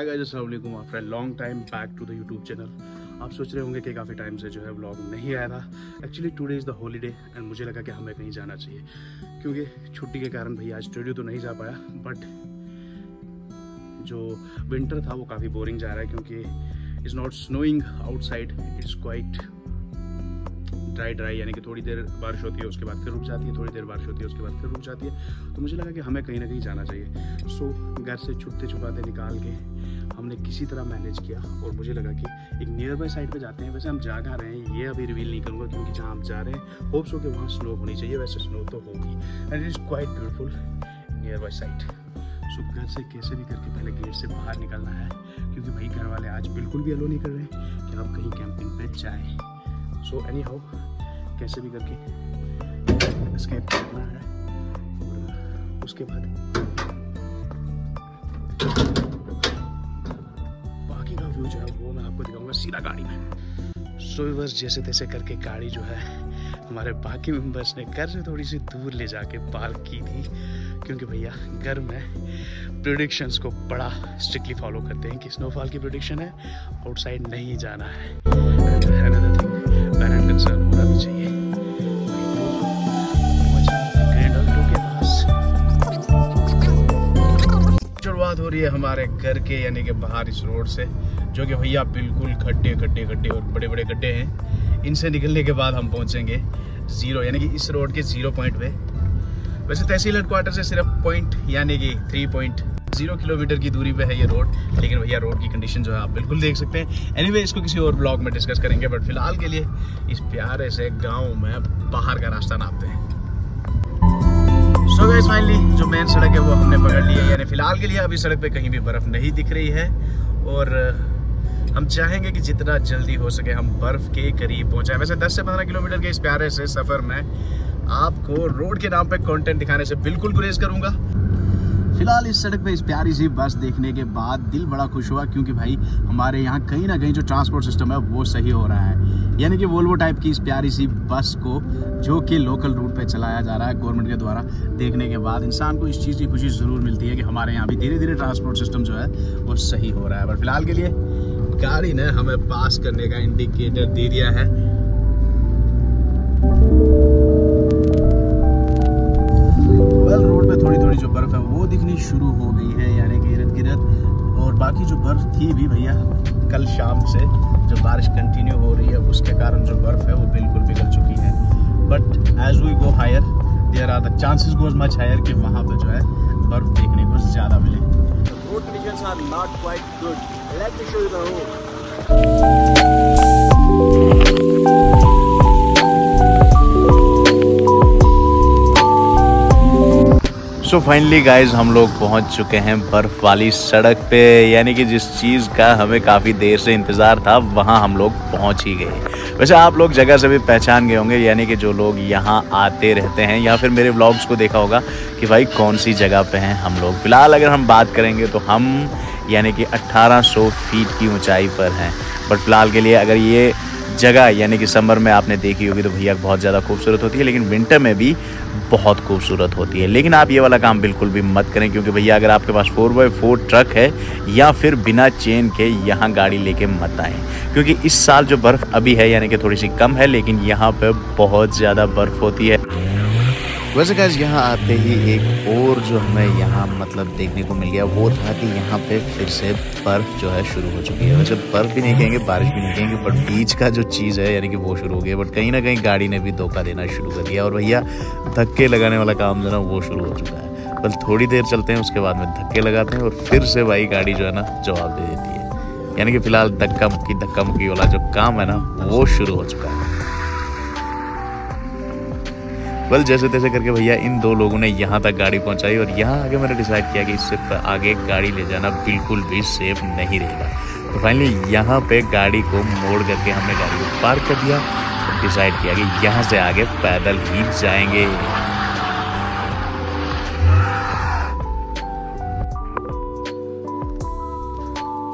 हाय guys, अस्सलाम वालेकुम। After a long time back to the YouTube channel. आप सोच रहे होंगे कि काफ़ी टाइम से जो है व्लॉग नहीं आया था। Actually today is the holiday and मुझे लगा कि हमें कहीं जाना चाहिए, क्योंकि छुट्टी के कारण भैया आज स्टूडियो तो नहीं जा पाया। बट जो विंटर था वो काफ़ी बोरिंग जा रहा है, क्योंकि it's not snowing outside, it's quite dry, यानी कि थोड़ी देर बारिश होती है उसके बाद फिर रुक जाती है, थोड़ी देर बारिश होती है उसके बाद फिर रुक जाती है। तो मुझे लगा कि हमें कहीं ना कहीं जाना चाहिए। सो घर से छुपते छुपाते निकाल के हमने किसी तरह मैनेज किया और मुझे लगा कि एक नियर बाई साइड पे जाते हैं। वैसे हम जा कहाँ रहे हैं ये अभी रिवील नहीं करूँगा, क्योंकि जहाँ हम जा रहे हैं होप्स हो कि वहाँ स्नो होनी चाहिए। वैसे स्नो तो होगी and it is quite beautiful near by side. So घर से कैसे भी करके पहले गेट से बाहर निकलना है, क्योंकि भाई घर वाले आज बिल्कुल भी अलो नहीं कर रहे कि आप कहीं कैंपिंग पे जाएँ। सो एनी हाउ कैसे भी करके एस्केप करना है और उसके बाद बाकी का व्यू जो है वो मैं आपको दिखाऊंगा सीधा गाड़ी में। सो बस जैसे तैसे करके गाड़ी जो है हमारे बाकी मेंबर्स ने घर से थोड़ी सी दूर ले जाके पार्क की थी, क्योंकि भैया घर में प्रेडिक्शंस को बड़ा स्ट्रिक्टली फॉलो करते हैं कि स्नोफॉल की प्रेडिक्शन है, आउटसाइड नहीं जाना है। अनदर थिंग पैरेंट कंसर्न होना भी चाहिए। शुरुआत हो रही है हमारे घर के यानी कि बाहर इस रोड से, जो कि भैया बिल्कुल खड्डे और बड़े बड़े गड्ढे हैं। इनसे निकलने के बाद हम पहुंचेंगे जीरो, यानी कि इस रोड के 0 पॉइंट पे। वैसे तहसील हेडक्वार्टर से सिर्फ पॉइंट यानी कि 3.0 किलोमीटर की दूरी पे है ये रोड, लेकिन भैया रोड की कंडीशन जो है आप बिल्कुल देख सकते हैं। एनीवे इसको किसी और ब्लॉग में डिस्कस करेंगे, बट फिलहाल के लिए इस प्यारे से गाँव में बाहर का रास्ता नापते हैं। सो गाइस फाइनली जो मेन सड़क है वो हमने पकड़ ली है, यानी फिलहाल के लिए अभी सड़क पे कहीं भी बर्फ़ नहीं दिख रही है और हम चाहेंगे कि जितना जल्दी हो सके हम बर्फ़ के करीब पहुंचाएं। वैसे 10 से 15 किलोमीटर के इस प्यारे से सफ़र में आपको रोड के नाम पे कंटेंट दिखाने से बिल्कुल गुरेज करूंगा। फिलहाल इस सड़क पे इस प्यारी सी बस देखने के बाद दिल बड़ा खुश हुआ, क्योंकि भाई हमारे यहाँ कहीं ना कहीं जो ट्रांसपोर्ट सिस्टम है वो सही हो रहा है। यानी कि वोल्वो टाइप की इस प्यारी सी बस को जो कि लोकल रूट पे चलाया जा रहा है गवर्नमेंट के द्वारा, देखने के बाद इंसान को इस चीज़ की खुशी ज़रूर मिलती है कि हमारे यहाँ भी धीरे धीरे ट्रांसपोर्ट सिस्टम जो है वो सही हो रहा है। बट फिलहाल के लिए गाड़ी ने हमें पास करने का इंडिकेटर दे दिया है। रोड पे थोड़ी थोड़ी जो बर्फ है वो दिखनी शुरू हो गई है, यानी कि इर्द गिर्द। और बाकी जो बर्फ थी भी भैया कल शाम से जो बारिश कंटिन्यू हो रही है उसके कारण जो बर्फ है वो बिल्कुल पिघल चुकी है। But as we go higher there are the chances goes much higher कि वहाँ पे जो है बर्फ देखने को ज़्यादा मिले। Road conditions are not quite good. Let me show you the road. So finally guys हम लोग पहुंच चुके हैं बर्फ़ वाली सड़क पे, यानी कि जिस चीज़ का हमें काफ़ी देर से इंतज़ार था वहां हम लोग पहुंच ही गए। वैसे आप लोग जगह से भी पहचान गए होंगे, यानी कि जो लोग यहां आते रहते हैं या फिर मेरे व्लॉग्स को देखा होगा कि भाई कौन सी जगह पे हैं हम लोग। फ़िलहाल अगर हम बात करेंगे तो हम यानी कि 1800 फीट की ऊँचाई पर हैं। बट फिलहाल के लिए अगर ये जगह यानी कि समर में आपने देखी होगी तो भैया बहुत ज़्यादा खूबसूरत होती है, लेकिन विंटर में भी बहुत खूबसूरत होती है। लेकिन आप ये वाला काम बिल्कुल भी मत करें, क्योंकि भैया अगर आपके पास 4x4 ट्रक है या फिर बिना चेन के यहाँ गाड़ी लेके मत आएँ, क्योंकि इस साल जो बर्फ़ अभी है यानी कि थोड़ी सी कम है, लेकिन यहाँ पे बहुत ज़्यादा बर्फ़ होती है। वैसे गाइस यहाँ आते ही एक और जो हमें यहाँ मतलब देखने को मिल गया वो था कि यहाँ पे फिर से बर्फ़ जो है शुरू हो चुकी है। वैसे बर्फ़ भी नहीं कहेंगे, बारिश भी नहीं कहेंगे, बट बीच का जो चीज़ है यानी कि वो शुरू हो गया। बट कहीं ना कहीं गाड़ी ने भी धोखा देना शुरू कर दिया और भैया धक्के लगाने वाला काम जो है ना वो शुरू हो चुका है। बस थोड़ी देर चलते हैं, उसके बाद में धक्के लगाते हैं और फिर से भाई गाड़ी जो है ना जवाब दे देती है। यानी कि फ़िलहाल धक्का मुक्की वाला जो काम है ना वो शुरू हो चुका है। बल जैसे तैसे करके भैया इन दो लोगों ने यहाँ तक गाड़ी पहुँचाई और यहाँ आगे मैंने डिसाइड किया कि इससे आगे गाड़ी ले जाना बिल्कुल भी सेफ नहीं रहेगा। तो फाइनली यहाँ पे गाड़ी को मोड़ करके हमने गाड़ी को पार्क कर दिया और डिसाइड किया कि यहाँ से आगे पैदल ही जाएंगे।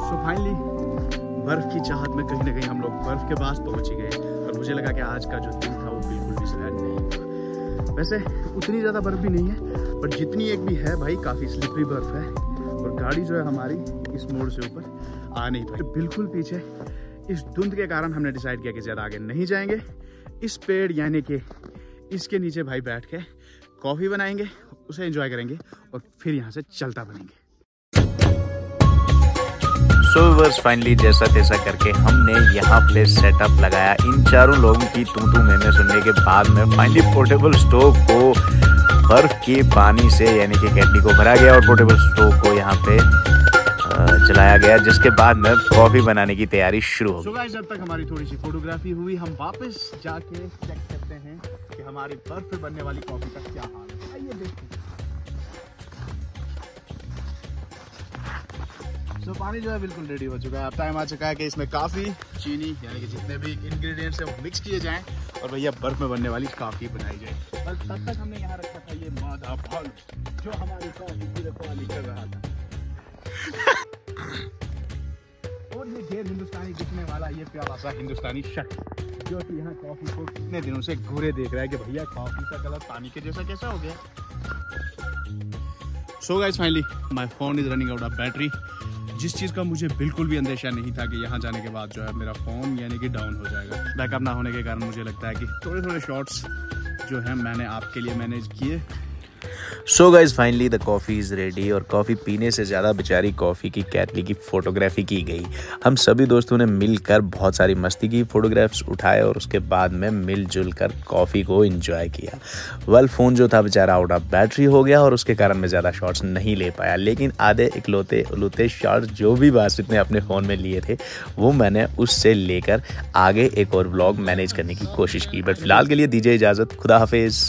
सो फाइनली बर्फ़ की चाहत में कहीं ना कहीं हम लोग बर्फ़ के पास पहुँच ही गए और मुझे लगा कि आज का जो दिन था वो बिल्कुल भी सही नहीं था। वैसे उतनी ज़्यादा बर्फ़ भी नहीं है, बट जितनी एक भी है भाई काफ़ी स्लिपरी बर्फ़ है और गाड़ी जो है हमारी इस मोड़ से ऊपर आ नहीं पाई। बिल्कुल पीछे इस धुंध के कारण हमने डिसाइड किया कि ज़्यादा आगे नहीं जाएंगे। इस पेड़ यानी कि इसके नीचे भाई बैठ के कॉफ़ी बनाएंगे, उसे एंजॉय करेंगे और फिर यहाँ से चलता बनेंगे। सो व्यूअर्स फाइनली जैसा तैसा करके हमने यहाँ पे सेटअप लगाया। इन चारों लोगों की तू मैं सुनने के बाद में फाइनली पोर्टेबल स्टोव को बर्फ के पानी से यानी कि केटली को भरा गया और पोर्टेबल स्टोव को यहाँ पे चलाया गया, जिसके बाद में कॉफी बनाने की तैयारी शुरू हो गई। जब तक हमारी थोड़ी सी फोटोग्राफी हुई, हम वापस जाके चेक करते हैं कि हमारी बर्फ पे बनने वाली कॉफी का क्या हाल है। आइए देखते हैं। तो पानी जो है बिल्कुल रेडी हो चुका है। अब टाइम आ चुका है कि इसमें काफ़ी चीनी यानी कि जितने भी इंग्रेडिएंट्स हैं वो मिक्स किए जाएं और भैया बर्फ में बनने वाली कॉफ़ी बनाई जाए। बस तब तक हमने यहाँ रखा था ये मादा फल जो हमारी कॉफ़ी की रखवाली कर रहा था। और ये ढेर हिंदुस्तानी दिखने वाला ये प्यारा सा हिंदुस्तानी शख्स जो कि यहाँ कॉफ़ी को कितने दिनों से घूरे देख रहा है कि भैया कॉफ़ी का कलर पानी के जैसा कैसा हो गया। So guys finally my phone is running out of battery. जिस चीज़ का मुझे बिल्कुल भी अंदेशा नहीं था कि यहाँ जाने के बाद जो है मेरा फ़ोन यानी कि डाउन हो जाएगा। बैकअप ना होने के कारण मुझे लगता है कि थोड़े थोड़े शॉट्स जो हैं मैंने आपके लिए मैनेज किए। So guys finally the coffee is ready और कॉफ़ी पीने से ज़्यादा बेचारी कॉफ़ी की केटली की फ़ोटोग्राफी की गई। हम सभी दोस्तों ने मिलकर बहुत सारी मस्ती की, फ़ोटोग्राफ्स उठाए और उसके बाद में मिलजुल कर कॉफ़ी को एंजॉय किया। वेल फ़ोन जो था बेचारा आउट ऑफ बैटरी हो गया और उसके कारण मैं ज़्यादा शॉट्स नहीं ले पाया, लेकिन आधे इकलौते उलूते शॉट्स जो भी बासित ने अपने फ़ोन में लिए थे वो मैंने उससे लेकर आगे एक और व्लॉग मैनेज करने की कोशिश की। बट फिलहाल के लिए दीजिए इजाज़त, खुदा हाफिज़।